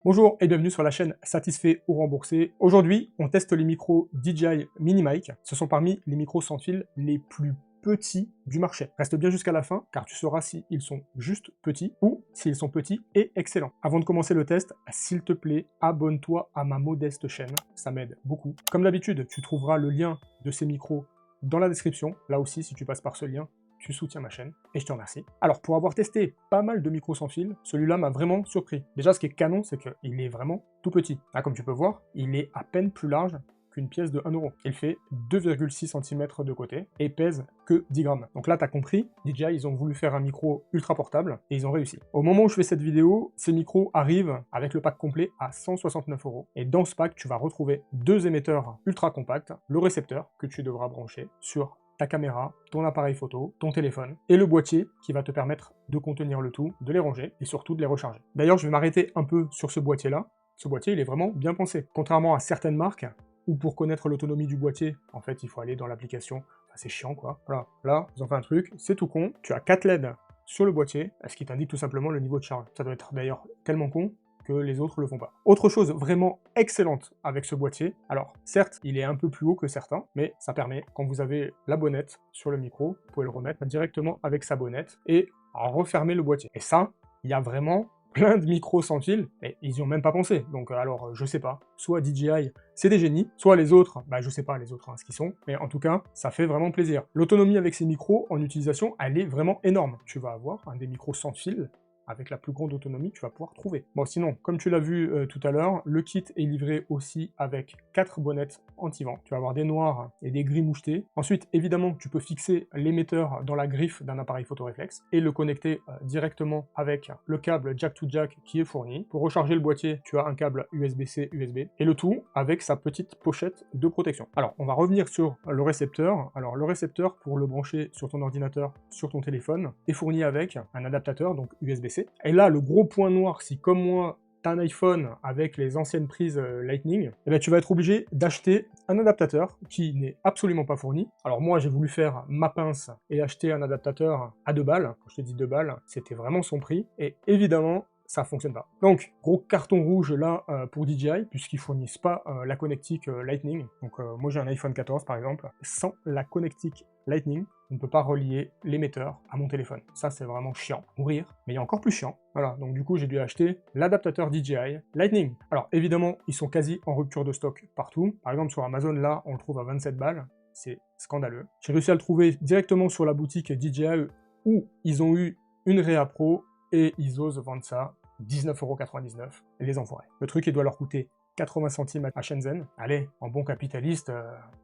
Bonjour et bienvenue sur la chaîne Satisfait ou Remboursé. Aujourd'hui, on teste les micros DJI Mini Mic. Ce sont parmi les micros sans fil les plus petits du marché. Reste bien jusqu'à la fin car tu sauras s'ils sont juste petits ou s'ils sont petits et excellents. Avant de commencer le test, s'il te plaît, abonne-toi à ma modeste chaîne, ça m'aide beaucoup. Comme d'habitude, tu trouveras le lien de ces micros dans la description. Là aussi, si tu passes par ce lien, tu soutiens ma chaîne, et je te remercie. Alors, pour avoir testé pas mal de micros sans fil, celui-là m'a vraiment surpris. Déjà, ce qui est canon, c'est qu'il est vraiment tout petit. Là, comme tu peux voir, il est à peine plus large qu'une pièce de 1 euro. Il fait 2,6 cm de côté, et pèse que 10 grammes. Donc là, t'as compris, DJI, ils ont voulu faire un micro ultra portable, et ils ont réussi. Au moment où je fais cette vidéo, ces micros arrivent avec le pack complet à 169 €. Et dans ce pack, tu vas retrouver deux émetteurs ultra compacts, le récepteur que tu devras brancher sur ta caméra, ton appareil photo, ton téléphone, et le boîtier qui va te permettre de contenir le tout, de les ranger, et surtout de les recharger. D'ailleurs, je vais m'arrêter un peu sur ce boîtier-là. Ce boîtier, il est vraiment bien pensé. Contrairement à certaines marques, où pour connaître l'autonomie du boîtier, en fait, il faut aller dans l'application. Enfin, c'est chiant, quoi. Voilà, là, ils ont fait un truc, c'est tout con. Tu as 4 LED sur le boîtier, ce qui t'indique tout simplement le niveau de charge. Ça doit être d'ailleurs tellement con que les autres le font pas. Autre chose vraiment excellente avec ce boîtier, alors certes il est un peu plus haut que certains, mais ça permet, quand vous avez la bonnette sur le micro, vous pouvez le remettre directement avec sa bonnette et refermer le boîtier. Et ça, il y a vraiment plein de micros sans fil, et ils y ont même pas pensé. Donc alors, je sais pas, soit DJI, c'est des génies, soit les autres, bah je sais pas les autres ce qu'ils sont, mais en tout cas, ça fait vraiment plaisir. L'autonomie avec ces micros en utilisation, elle est vraiment énorme. Tu vas avoir un des micros sans fil avec la plus grande autonomie que tu vas pouvoir trouver. Bon, sinon, comme tu l'as vu tout à l'heure, le kit est livré aussi avec 4 bonnettes anti-vent. Tu vas avoir des noirs et des gris mouchetés. Ensuite, évidemment, tu peux fixer l'émetteur dans la griffe d'un appareil photoréflexe et le connecter directement avec le câble jack to jack qui est fourni. Pour recharger le boîtier, tu as un câble USB-C, USB, et le tout avec sa petite pochette de protection. Alors, on va revenir sur le récepteur. Alors, le récepteur, pour le brancher sur ton ordinateur, sur ton téléphone, est fourni avec un adaptateur, donc USB-C. Et là, le gros point noir, si comme moi, t'as un iPhone avec les anciennes prises Lightning, eh bien, tu vas être obligé d'acheter un adaptateur qui n'est absolument pas fourni. Alors moi, j'ai voulu faire ma pince et acheter un adaptateur à 2 balles. Quand je te dis 2 balles, c'était vraiment son prix. Et évidemment, ça fonctionne pas. Donc, gros carton rouge là pour DJI, puisqu'ils fournissent pas la connectique Lightning. Donc moi j'ai un iPhone 14 par exemple. Sans la connectique Lightning, je ne peux pas relier l'émetteur à mon téléphone. Ça, c'est vraiment chiant. Mourir. Mais il y a encore plus chiant. Voilà, donc du coup, j'ai dû acheter l'adaptateur DJI Lightning. Alors, évidemment, ils sont quasi en rupture de stock partout. Par exemple, sur Amazon, là, on le trouve à 27 balles. C'est scandaleux. J'ai réussi à le trouver directement sur la boutique DJI où ils ont eu une réa pro et ils osent vendre ça 19,99 €. Les enfoirés. Le truc, il doit leur coûter 80 centimes à Shenzhen. Allez, en bon capitaliste,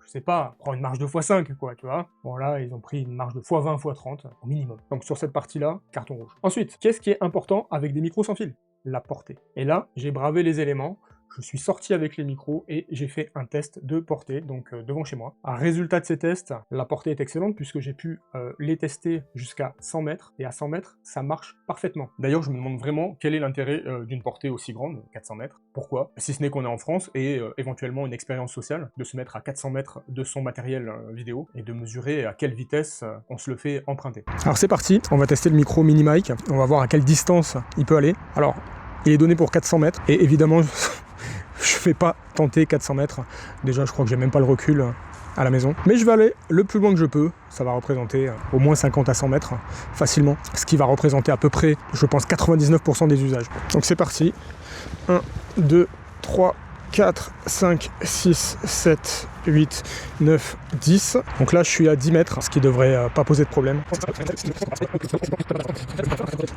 je sais pas, prends une marge de x5, quoi, tu vois. Bon, là, ils ont pris une marge de x20, x30, au minimum. Donc sur cette partie-là, carton rouge. Ensuite, qu'est-ce qui est important avec des micros sans fil? La portée. Et là, j'ai bravé les éléments. Je suis sorti avec les micros et j'ai fait un test de portée, donc devant chez moi. Un résultat de ces tests, la portée est excellente puisque j'ai pu les tester jusqu'à 100 mètres, et à 100 mètres, ça marche parfaitement. D'ailleurs, je me demande vraiment quel est l'intérêt d'une portée aussi grande, 400 mètres. Pourquoi? Si ce n'est qu'on est en France et éventuellement une expérience sociale, de se mettre à 400 mètres de son matériel vidéo et de mesurer à quelle vitesse on se le fait emprunter. Alors c'est parti, on va tester le micro Mini Mic, on va voir à quelle distance il peut aller. Alors, il est donné pour 400 mètres, et évidemment, je vais pas tenter 400 mètres. Déjà, je crois que j'ai même pas le recul à la maison. Mais je vais aller le plus loin que je peux. Ça va représenter au moins 50 à 100 mètres facilement. Ce qui va représenter à peu près, je pense, 99% des usages. Donc c'est parti. 1, 2, 3, 4, 5, 6, 7, 8, 9, 10. Donc là, je suis à 10 mètres, ce qui devrait pas poser de problème.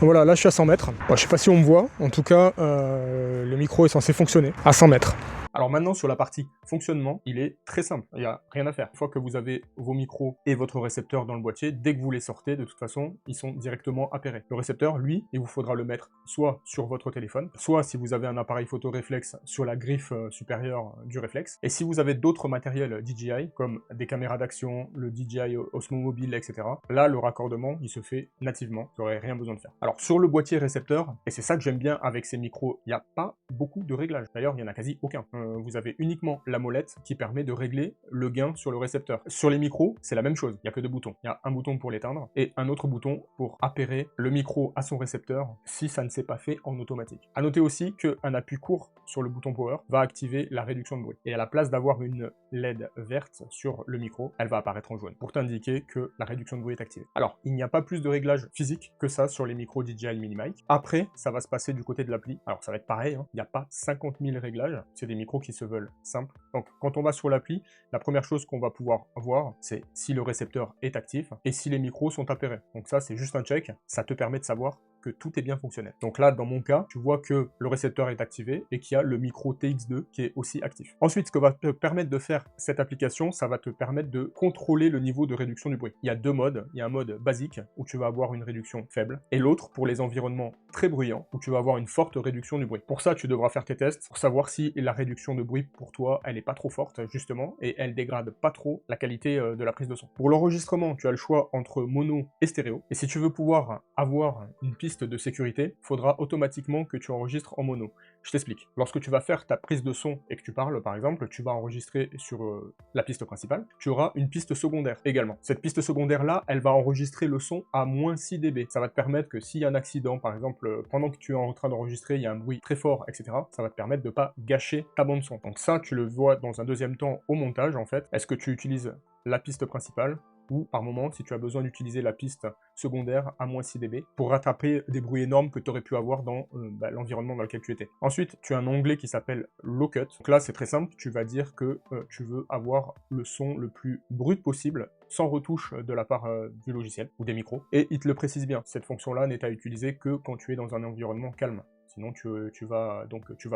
Voilà, là, je suis à 100 mètres. Bon, je sais pas si on me voit. En tout cas, le micro est censé fonctionner à 100 mètres. Alors maintenant, sur la partie fonctionnement, il est très simple, il n'y a rien à faire. Une fois que vous avez vos micros et votre récepteur dans le boîtier, dès que vous les sortez, de toute façon, ils sont directement appairés. Le récepteur, lui, il vous faudra le mettre soit sur votre téléphone, soit si vous avez un appareil photo réflexe, sur la griffe supérieure du réflexe. Et si vous avez d'autres matériels DJI, comme des caméras d'action, le DJI Osmo Mobile, etc., là, le raccordement, il se fait nativement, vous n'aurez rien besoin de faire. Alors, sur le boîtier récepteur, et c'est ça que j'aime bien avec ces micros, il n'y a pas beaucoup de réglages. D'ailleurs, il n'y en a quasi aucun. vous avez uniquement la molette qui permet de régler le gain sur le récepteur. Sur les micros, c'est la même chose, il n'y a que deux boutons. Il y a un bouton pour l'éteindre et un autre bouton pour appairer le micro à son récepteur si ça ne s'est pas fait en automatique. A noter aussi qu'un appui court sur le bouton power va activer la réduction de bruit. Et à la place d'avoir une LED verte sur le micro, elle va apparaître en jaune pour t'indiquer que la réduction de bruit est activée. Alors, il n'y a pas plus de réglage physique que ça sur les micros DJI Mini Mic. Après, ça va se passer du côté de l'appli. Alors, ça va être pareil, hein. Il n'y a pas 50 000 réglages. C'est des micros qui se veulent simples. Donc, quand on va sur l'appli, la première chose qu'on va pouvoir voir, c'est si le récepteur est actif et si les micros sont appairés. Donc ça, c'est juste un check. Ça te permet de savoir que tout est bien fonctionnel. Donc là, dans mon cas, tu vois que le récepteur est activé et qu'il y a le micro TX2 qui est aussi actif. Ensuite, ce que va te permettre de faire cette application, ça va te permettre de contrôler le niveau de réduction du bruit. Il y a deux modes. Il y a un mode basique où tu vas avoir une réduction faible et l'autre pour les environnements très bruyants où tu vas avoir une forte réduction du bruit. Pour ça, tu devras faire tes tests pour savoir si la réduction de bruit pour toi, elle n'est pas trop forte justement et elle dégrade pas trop la qualité de la prise de son. Pour l'enregistrement, tu as le choix entre mono et stéréo. Et si tu veux pouvoir avoir une piste de sécurité, il faudra automatiquement que tu enregistres en mono. Je t'explique. Lorsque tu vas faire ta prise de son et que tu parles, par exemple, tu vas enregistrer sur la piste principale, tu auras une piste secondaire également. Cette piste secondaire-là, elle va enregistrer le son à moins 6 dB. Ça va te permettre que s'il y a un accident, par exemple, pendant que tu es en train d'enregistrer, il y a un bruit très fort, etc., ça va te permettre de ne pas gâcher ta bande son. Donc ça, tu le vois dans un deuxième temps au montage, en fait. Est-ce que tu utilises la piste principale ou par moment, si tu as besoin d'utiliser la piste secondaire à moins 6 dB pour rattraper des bruits énormes que tu aurais pu avoir dans l'environnement dans lequel tu étais. Ensuite, tu as un onglet qui s'appelle Low Cut. Donc là, c'est très simple, tu vas dire que tu veux avoir le son le plus brut possible, sans retouche de la part du logiciel ou des micros, et il te le précise bien. Cette fonction-là n'est à utiliser que quand tu es dans un environnement calme. Sinon, tu vas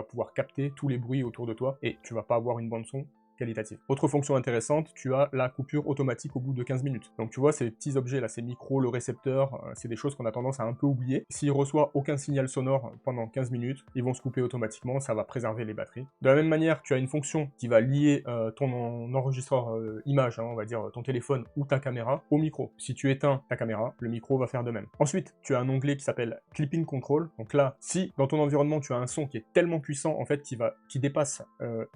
pouvoir capter tous les bruits autour de toi et tu vas pas avoir une bande son qualitative. Autre fonction intéressante, tu as la coupure automatique au bout de 15 minutes. Donc tu vois, ces petits objets là, ces micros, le récepteur, c'est des choses qu'on a tendance à un peu oublier. S'il reçoit aucun signal sonore pendant 15 minutes, ils vont se couper automatiquement, ça va préserver les batteries. De la même manière, tu as une fonction qui va lier ton enregistreur image, hein, on va dire ton téléphone ou ta caméra, au micro. Si tu éteins ta caméra, le micro va faire de même. Ensuite, tu as un onglet qui s'appelle Clipping Control. Donc là, si dans ton environnement, tu as un son qui est tellement puissant, en fait, qui dépasse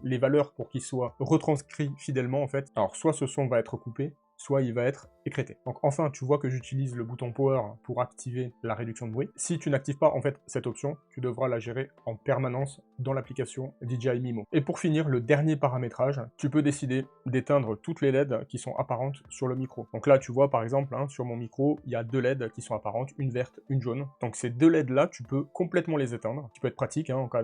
les valeurs pour qu'il soit retranscrit fidèlement en fait. Alors soit ce son va être coupé, soit il va être écrété. Donc enfin, tu vois que j'utilise le bouton Power pour activer la réduction de bruit. Si tu n'actives pas en fait cette option, tu devras la gérer en permanence dans l'application DJI Mimo. Et pour finir, le dernier paramétrage, tu peux décider d'éteindre toutes les LED qui sont apparentes sur le micro. Donc là, tu vois par exemple, hein, sur mon micro, il y a deux LED qui sont apparentes, une verte, une jaune. Donc ces deux LED là, tu peux complètement les éteindre. Qui peut être pratique hein, en cas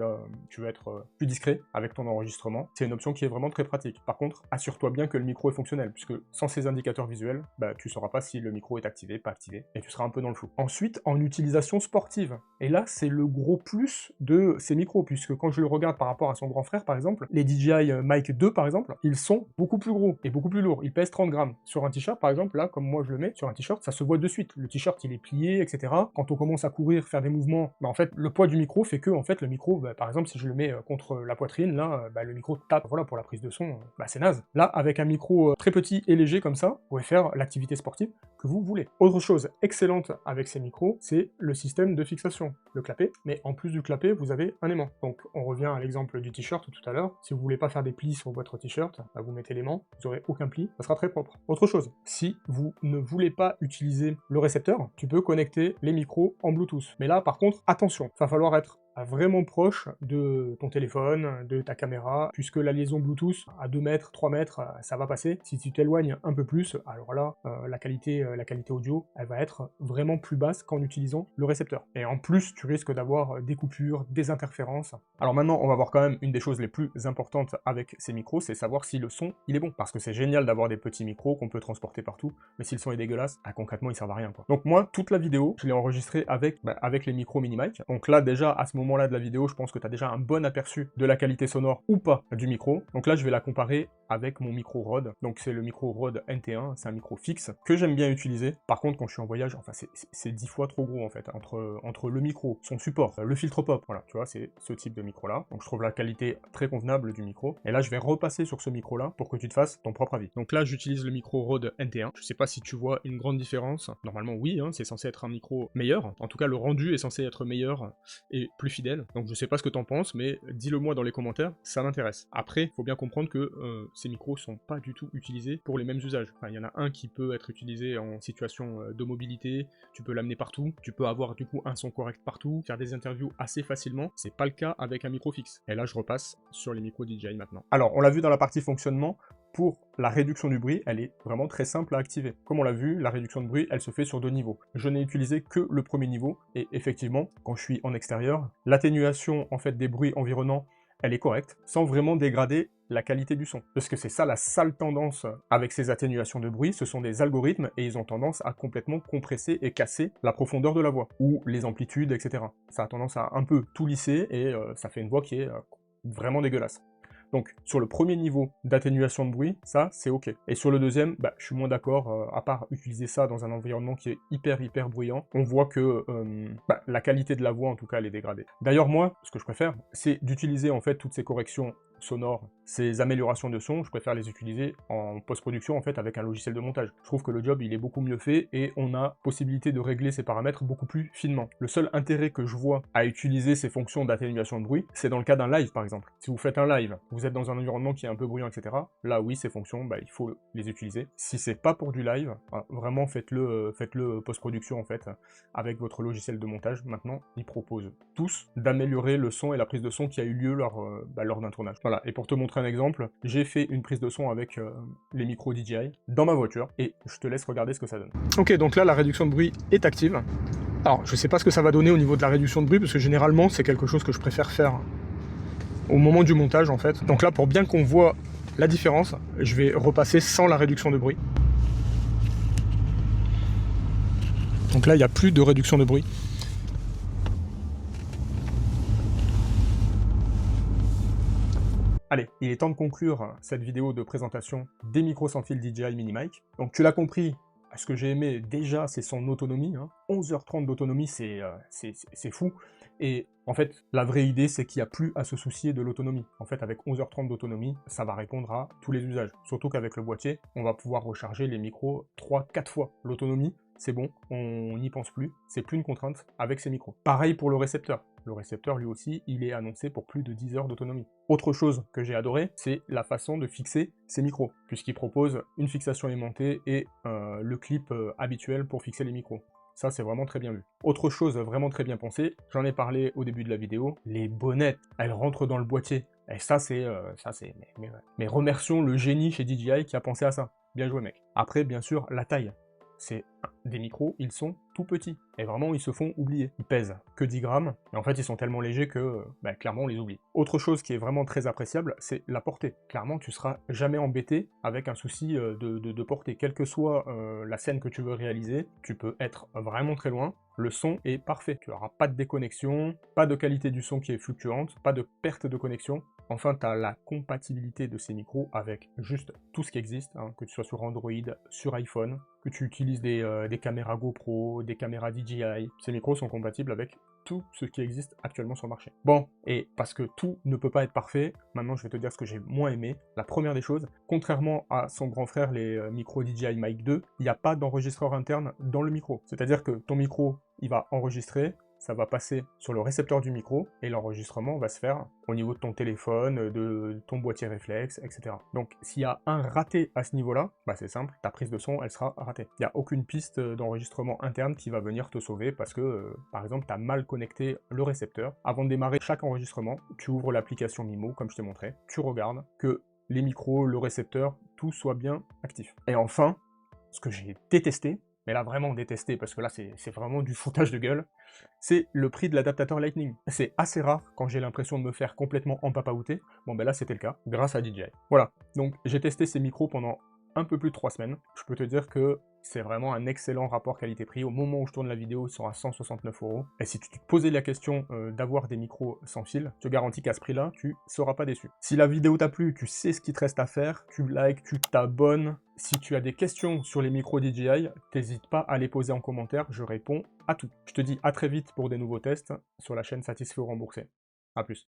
tu veux être plus discret avec ton enregistrement. C'est une option qui est vraiment très pratique. Par contre, assure-toi bien que le micro est fonctionnel, puisque sans ces indicateurs visuels, tu sauras pas si le micro est activé, pas activé, et tu seras un peu dans le flou. Ensuite, en utilisation sportive. Et là, c'est le gros plus de ces micros, puisque quand je le regarde par rapport à son grand frère, par exemple, les DJI Mic 2, par exemple, ils sont beaucoup plus gros et beaucoup plus lourds. Ils pèsent 30 grammes. Sur un t-shirt, par exemple, là, comme moi je le mets, sur un t-shirt, ça se voit de suite. Le t-shirt, il est plié, etc. Quand on commence à courir, faire des mouvements, en fait, le poids du micro fait que, en fait, le micro, par exemple, si je le mets contre la poitrine, là, le micro tape, voilà, pour la prise de son, c'est naze. Là, avec un micro très petit et léger comme ça, vous pouvez faire l'activité sportive que vous voulez. Autre chose excellente avec ces micros, c'est le système de fixation, le clapet, mais en plus du clapet, vous avez un aimant. Donc on revient à l'exemple du t-shirt tout à l'heure, si vous voulez pas faire des plis sur votre t-shirt, vous mettez l'aimant, vous aurez aucun pli, ça sera très propre. Autre chose, si vous ne voulez pas utiliser le récepteur, tu peux connecter les micros en Bluetooth. Mais là, par contre, attention, il va falloir être vraiment proche de ton téléphone, de ta caméra, puisque la liaison Bluetooth à 2 mètres, 3 mètres, ça va passer. Si tu t'éloignes un peu plus, alors là, la qualité audio, elle va être vraiment plus basse qu'en utilisant le récepteur. Et en plus, tu risques d'avoir des coupures, des interférences. Alors maintenant, on va voir quand même une des choses les plus importantes avec ces micros, c'est savoir si le son, il est bon. Parce que c'est génial d'avoir des petits micros qu'on peut transporter partout, mais si le son est dégueulasse, concrètement, ils servent à rien, quoi. Donc moi, toute la vidéo, je l'ai enregistrée avec les micros Mini Mic. Donc là, déjà, à ce moment-là de la vidéo, je pense que tu as déjà un bon aperçu de la qualité sonore ou pas du micro. Donc là, je vais la comparer avec mon micro Rode. Donc c'est le micro Rode NT1, c'est un micro fixe que j'aime bien utiliser utiliser. Par contre, quand je suis en voyage, enfin, c'est 10 fois trop gros, en fait, entre le micro, son support, le filtre pop, voilà, tu vois, c'est ce type de micro-là. Donc, je trouve la qualité très convenable du micro. Et là, je vais repasser sur ce micro-là pour que tu te fasses ton propre avis. Donc là, j'utilise le micro Rode NT1. Je sais pas si tu vois une grande différence. Normalement, oui, hein, c'est censé être un micro meilleur. En tout cas, le rendu est censé être meilleur et plus fidèle. Donc, je sais pas ce que t'en penses, mais dis-le moi dans les commentaires, ça m'intéresse. Après, faut bien comprendre que ces micros sont pas du tout utilisés pour les mêmes usages. Enfin, il y en a un qui peut être utilisé en situation de mobilité, tu peux l'amener partout, tu peux avoir du coup un son correct partout, faire des interviews assez facilement. C'est pas le cas avec un micro fixe. Et là, je repasse sur les micros DJI maintenant. Alors, on l'a vu dans la partie fonctionnement, pour la réduction du bruit, elle est vraiment très simple à activer. Comme on l'a vu, la réduction de bruit, elle se fait sur 2 niveaux. Je n'ai utilisé que le premier niveau, et effectivement, quand je suis en extérieur, l'atténuation en fait des bruits environnants, elle est correcte, sans vraiment dégrader la qualité du son. Parce que c'est ça la sale tendance avec ces atténuations de bruit, ce sont des algorithmes, et ils ont tendance à complètement compresser et casser la profondeur de la voix, ou les amplitudes, etc. Ça a tendance à un peu tout lisser, et ça fait une voix qui est vraiment dégueulasse. Donc, sur le premier niveau d'atténuation de bruit, ça, c'est OK. Et sur le deuxième, je suis moins d'accord, à part utiliser ça dans un environnement qui est hyper bruyant, on voit que la qualité de la voix, en tout cas, elle est dégradée. D'ailleurs, moi, ce que je préfère, c'est d'utiliser, en fait, toutes ces corrections sonores, ces améliorations de son, je préfère les utiliser en post-production, en fait, avec un logiciel de montage. Je trouve que le job, il est beaucoup mieux fait, et on a possibilité de régler ces paramètres beaucoup plus finement. Le seul intérêt que je vois à utiliser ces fonctions d'atténuation de bruit, c'est dans le cas d'un live, par exemple. Si vous faites un live, vous êtes dans un environnement qui est un peu bruyant, etc., là, oui, ces fonctions, il faut les utiliser. Si c'est pas pour du live, vraiment, faites-le post-production, en fait, avec votre logiciel de montage. Maintenant, ils proposent tous d'améliorer le son et la prise de son qui a eu lieu lors d'un tournage. Voilà, et pour te montrer un exemple, j'ai fait une prise de son avec les micros DJI dans ma voiture, et je te laisse regarder ce que ça donne. Ok, donc là, la réduction de bruit est active. Alors, je sais pas ce que ça va donner au niveau de la réduction de bruit, parce que généralement, c'est quelque chose que je préfère faire au moment du montage, en fait. Donc là, pour bien qu'on voit la différence, je vais repasser sans la réduction de bruit. Donc là, il n'y a plus de réduction de bruit. Allez, il est temps de conclure cette vidéo de présentation des micros sans fil DJI Mini Mic. Donc tu l'as compris, ce que j'ai aimé déjà, c'est son autonomie. 11h30 d'autonomie, c'est fou. Et en fait, la vraie idée, c'est qu'il n'y a plus à se soucier de l'autonomie. En fait, avec 11h30 d'autonomie, ça va répondre à tous les usages. Surtout qu'avec le boîtier, on va pouvoir recharger les micros 3-4 fois. L'autonomie, c'est bon, on n'y pense plus, c'est plus une contrainte avec ces micros. Pareil pour le récepteur. Le récepteur, lui aussi, il est annoncé pour plus de 10 heures d'autonomie. Autre chose que j'ai adoré, c'est la façon de fixer ces micros, puisqu'il propose une fixation aimantée et le clip habituel pour fixer les micros. Ça, c'est vraiment très bien vu. Autre chose vraiment très bien pensée, j'en ai parlé au début de la vidéo, les bonnettes, elles rentrent dans le boîtier. Et ça, c'est... mais remercions le génie chez DJI qui a pensé à ça. Bien joué, mec. Après, bien sûr, la taille. C'est des micros, ils sont tout petits. Et vraiment, ils se font oublier. Ils pèsent que 10 grammes, et en fait, ils sont tellement légers que, clairement, on les oublie. Autre chose qui est vraiment très appréciable, c'est la portée. Clairement, tu seras jamais embêté avec un souci de portée. Quelle que soit la scène que tu veux réaliser, tu peux être vraiment très loin. Le son est parfait. Tu n'auras pas de déconnexion, pas de qualité du son qui est fluctuante, pas de perte de connexion. Enfin, tu as la compatibilité de ces micros avec juste tout ce qui existe, que tu sois sur Android, sur iPhone, que tu utilises des caméras GoPro, des caméras DJI. Ces micros sont compatibles avec tout ce qui existe actuellement sur le marché. Bon, et parce que tout ne peut pas être parfait, maintenant je vais te dire ce que j'ai moins aimé. La première des choses, contrairement à son grand frère, les micros DJI Mic 2, il n'y a pas d'enregistreur interne dans le micro. C'est-à-dire que ton micro, il va enregistrer, ça va passer sur le récepteur du micro, et l'enregistrement va se faire au niveau de ton téléphone, de ton boîtier réflexe, etc. Donc s'il y a un raté à ce niveau-là, c'est simple, ta prise de son, elle sera ratée. Il n'y a aucune piste d'enregistrement interne qui va venir te sauver parce que, par exemple, tu as mal connecté le récepteur. Avant de démarrer chaque enregistrement, tu ouvres l'application Mimo, comme je t'ai montré, tu regardes que les micros, le récepteur, tout soit bien actif. Et enfin, ce que j'ai détesté, mais là vraiment détesté, parce que là c'est vraiment du foutage de gueule, c'est le prix de l'adaptateur Lightning. C'est assez rare quand j'ai l'impression de me faire complètement empapaouter. Bon là c'était le cas, grâce à DJI. Voilà, donc j'ai testé ces micros pendant un peu plus de 3 semaines. Je peux te dire que c'est vraiment un excellent rapport qualité-prix. Au moment où je tourne la vidéo, ils sont à 169 €. Et si tu te posais la question d'avoir des micros sans fil, je te garantis qu'à ce prix-là, tu seras pas déçu. Si la vidéo t'a plu, tu sais ce qu'il te reste à faire, tu likes, tu t'abonnes. Si tu as des questions sur les micros DJI, n'hésite pas à les poser en commentaire, je réponds à tout. Je te dis à très vite pour des nouveaux tests sur la chaîne Satisfait ou Remboursé. A plus.